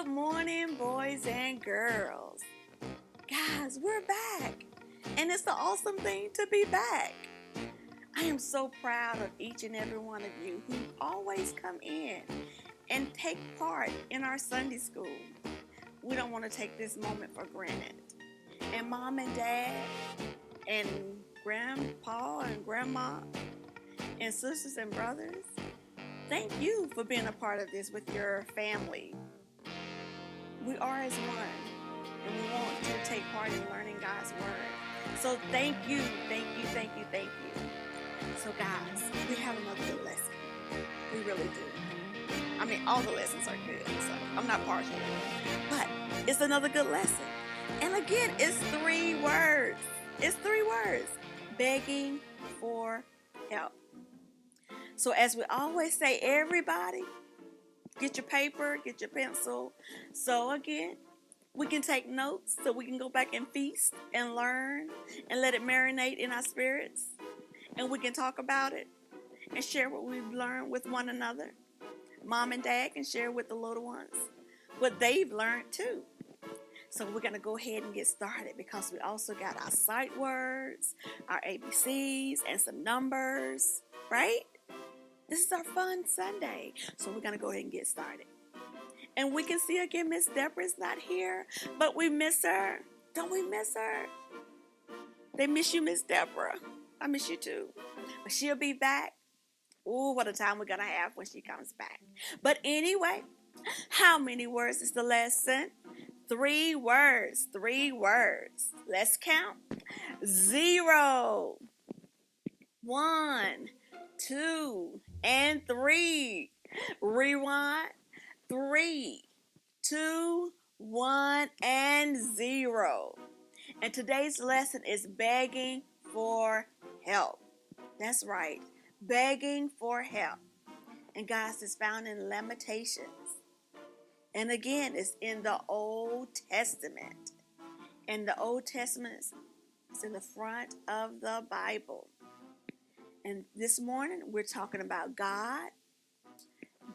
Good morning, boys and girls. Guys, we're back, and it's an awesome thing to be back. I am so proud of each and every one of you who always come in and take part in our Sunday school. We don't want to take this moment for granted. And mom and dad, and grandpa and grandma, and sisters and brothers, thank you for being a part of this with your family. We are as one, and we want to take part in learning God's Word. So thank you, thank you, thank you, thank you. So guys, we have another good lesson. We really do. I mean, all the lessons are good, so I'm not partial. But it's another good lesson. And again, it's 3 words. It's 3 words. Begging for help. So as we always say, everybody, get your paper, get your pencil. So again, we can take notes so we can go back and feast and learn and let it marinate in our spirits. And we can talk about it and share what we've learned with one another. Mom and dad can share with the little ones what they've learned too. So we're going to go ahead and get started because we also got our sight words, our ABCs, and some numbers, right? This is our fun Sunday. So we're going to go ahead and get started. And we can see again, Miss Deborah's not here, but we miss her. Don't we miss her? They miss you, Miss Deborah. I miss you too. But she'll be back. Ooh, what a time we're going to have when she comes back. But anyway, how many words is the lesson? 3 words. 3 words. Let's count. 0, 1, 2, and 3. Rewind. 3, 2, 1, and 0. And today's lesson is begging for help. That's right. Begging for help. And guys, it's found in Lamentations. And again, it's in the Old Testament. And the Old Testament is in the front of the Bible. And this morning, we're talking about God,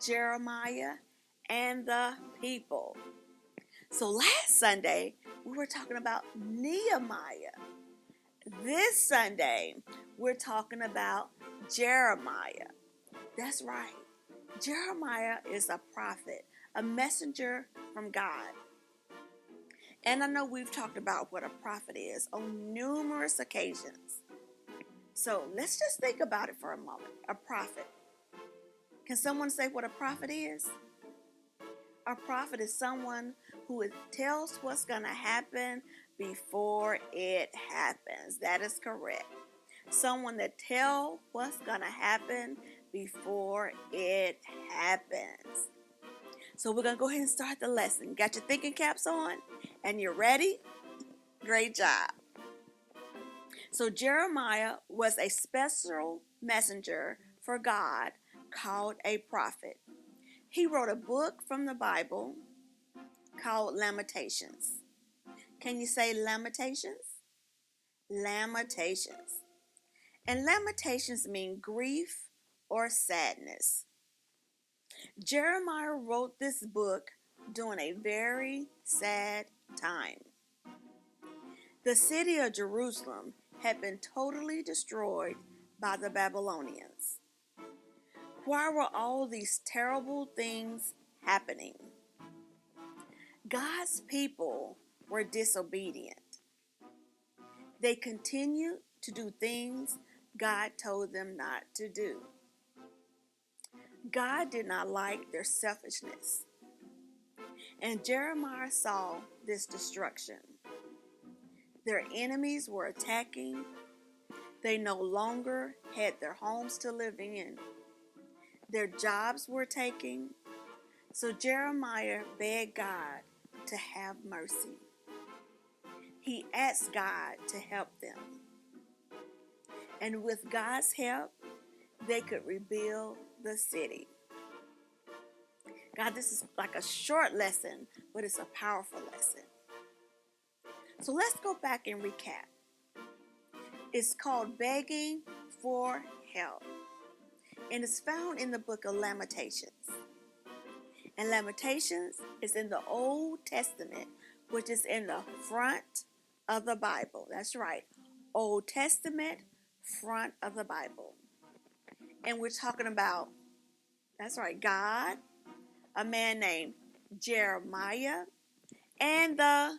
Jeremiah, and the people. So last Sunday, we were talking about Nehemiah. This Sunday, we're talking about Jeremiah. That's right. Jeremiah is a prophet, a messenger from God. And I know we've talked about what a prophet is on numerous occasions. So let's just think about it for a moment. A prophet. Can someone say what a prophet is? A prophet is someone who tells what's going to happen before it happens. That is correct. Someone that tells what's going to happen before it happens. So we're going to go ahead and start the lesson. Got your thinking caps on? And you're ready? Great job. So Jeremiah was a special messenger for God called a prophet. He wrote a book from the Bible called Lamentations. Can you say Lamentations? Lamentations. And Lamentations mean grief or sadness. Jeremiah wrote this book during a very sad time. The city of Jerusalem had been totally destroyed by the Babylonians. Why were all these terrible things happening? God's people were disobedient. They continued to do things God told them not to do. God did not like their selfishness. And Jeremiah saw this destruction. Their enemies were attacking. They no longer had their homes to live in. Their jobs were taken. So Jeremiah begged God to have mercy. He asked God to help them. And with God's help, they could rebuild the city. God, this is like a short lesson, but it's a powerful lesson. So let's go back and recap. It's called Begging for Help. And it's found in the book of Lamentations. And Lamentations is in the Old Testament, which is in the front of the Bible. That's right. Old Testament, front of the Bible. And we're talking about, that's right, God, a man named Jeremiah, and the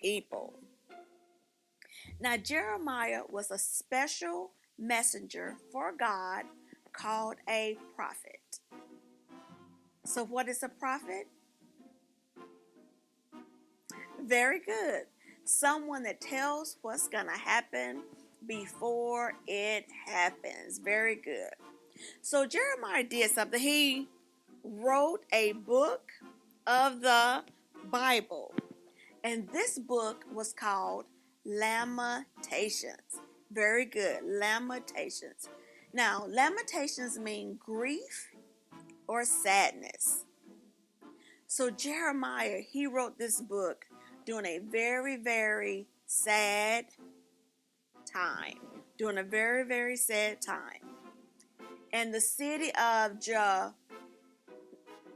people. Now, Jeremiah was a special messenger for God called a prophet. So, what is a prophet? Very good. Someone that tells what's going to happen before it happens. Very good. So, Jeremiah did something. He wrote a book of the Bible. And this book was called Lamentations. Very good. Lamentations. Now, lamentations mean grief or sadness. So Jeremiah, he wrote this book during a very, very sad time. During a very, very sad time. And the city of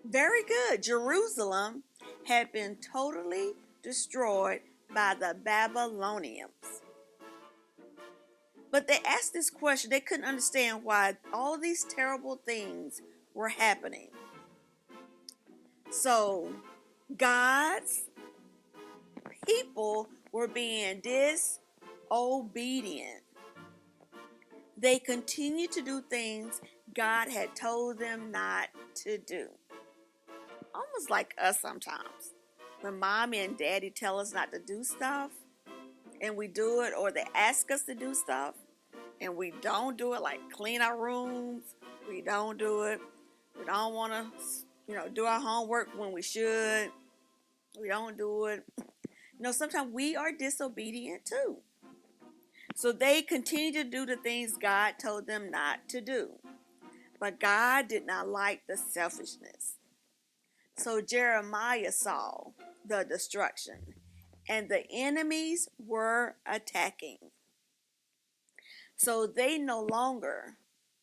very good, Jerusalem had been totally destroyed by the Babylonians. But they asked this question. They couldn't understand why all these terrible things were happening. So God's people were being disobedient. They continued to do things God had told them not to do. Almost like us sometimes. When mommy and daddy tell us not to do stuff, and we do it, or they ask us to do stuff, and we don't do it, like clean our rooms, we don't do it. We don't want to, do our homework when we should. We don't do it. Sometimes we are disobedient too. So they continue to do the things God told them not to do. But God did not like the selfishness. So Jeremiah saw the destruction, and the enemies were attacking. So they no longer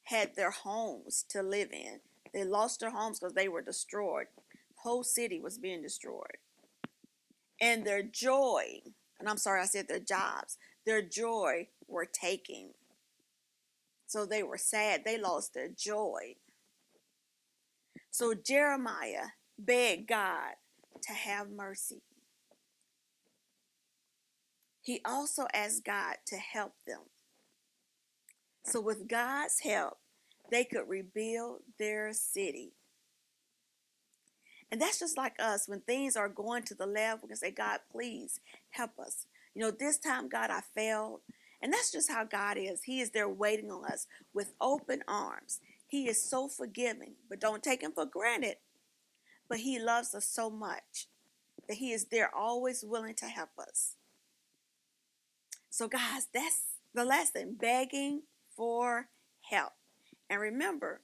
had their homes to live in. They lost their homes because they were destroyed. The whole city was being destroyed. And their joy, and I'm sorry I said their jobs, their joy were taken. So they were sad. They lost their joy. So Jeremiah begged God to have mercy. He also asked God to help them. So with God's help, they could rebuild their city. And that's just like us. When things are going to the left, we can say, God, please help us. This time, God, I failed. And that's just how God is. He is there waiting on us with open arms. He is so forgiving, but don't take him for granted. But he loves us so much that he is there always willing to help us. So guys, that's the lesson, begging for help. And remember,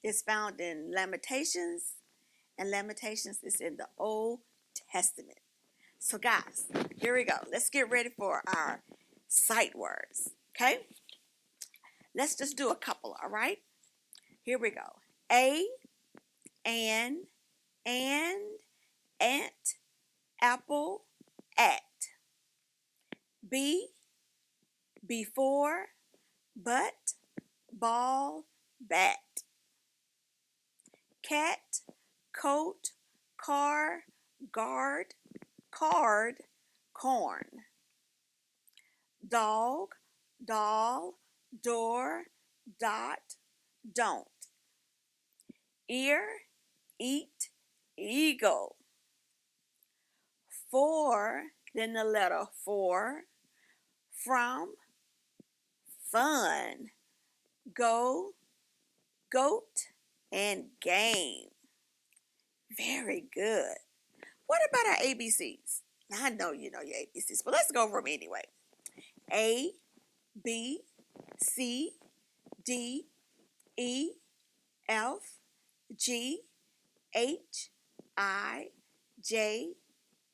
it's found in Lamentations, and Lamentations is in the Old Testament. So guys, here we go. Let's get ready for our sight words, okay? Let's just do a couple, all right? Here we go. A, and, ant, apple, at. B, before, but, ball, bat. Cat, coat, car, guard, card, corn. Dog, doll, door, dot, don't. Ear, eat, eagle. For, then the letter for, from, fun. Go, goat, and game. Very good. What about our ABCs? Now, I know you know your ABCs, but let's go over them anyway. A, B, C, D, E, F, G, H, I, J,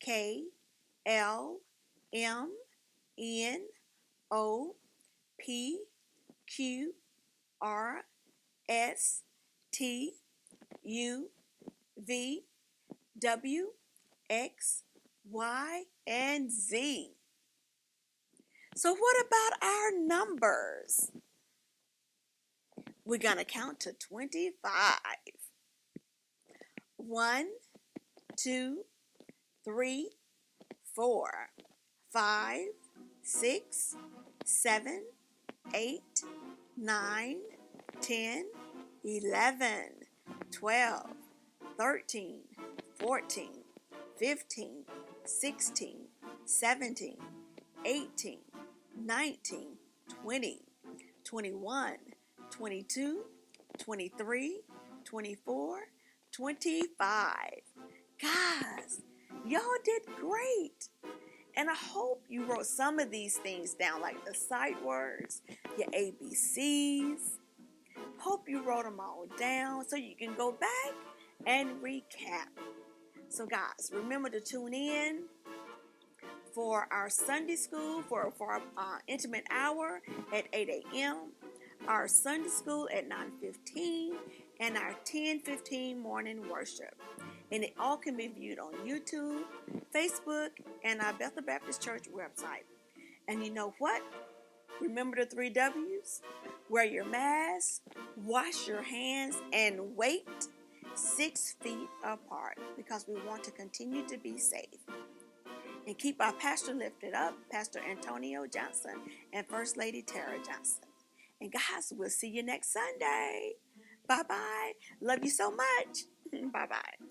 K, L, M, N, O, P, Q, R, S, T, U, V, W, X, Y, and Z. So what about our numbers? We're going to count to 25. 1, 2, 3, 4, 5, 6, 7, 8, 9, 10, 11, 12, 13, 14, 15, 16, 17, 18, 19, 20, 21, 22, 23, 24, 25. Guys, y'all did great. And I hope you wrote some of these things down, like the sight words, your ABCs. Hope you wrote them all down so you can go back and recap. So guys, remember to tune in for our Sunday school, for our intimate hour at 8 a.m., our Sunday school at 9:15, and our 10:15 morning worship. And it all can be viewed on YouTube, Facebook, and our Bethel Baptist Church website. And you know what? Remember the 3 W's? Wear your mask, wash your hands, and wait 6 feet apart, because we want to continue to be safe. And keep our pastor lifted up, Pastor Antonio Johnson and First Lady Tara Johnson. And guys, we'll see you next Sunday. Bye-bye. Love you so much. Bye-bye.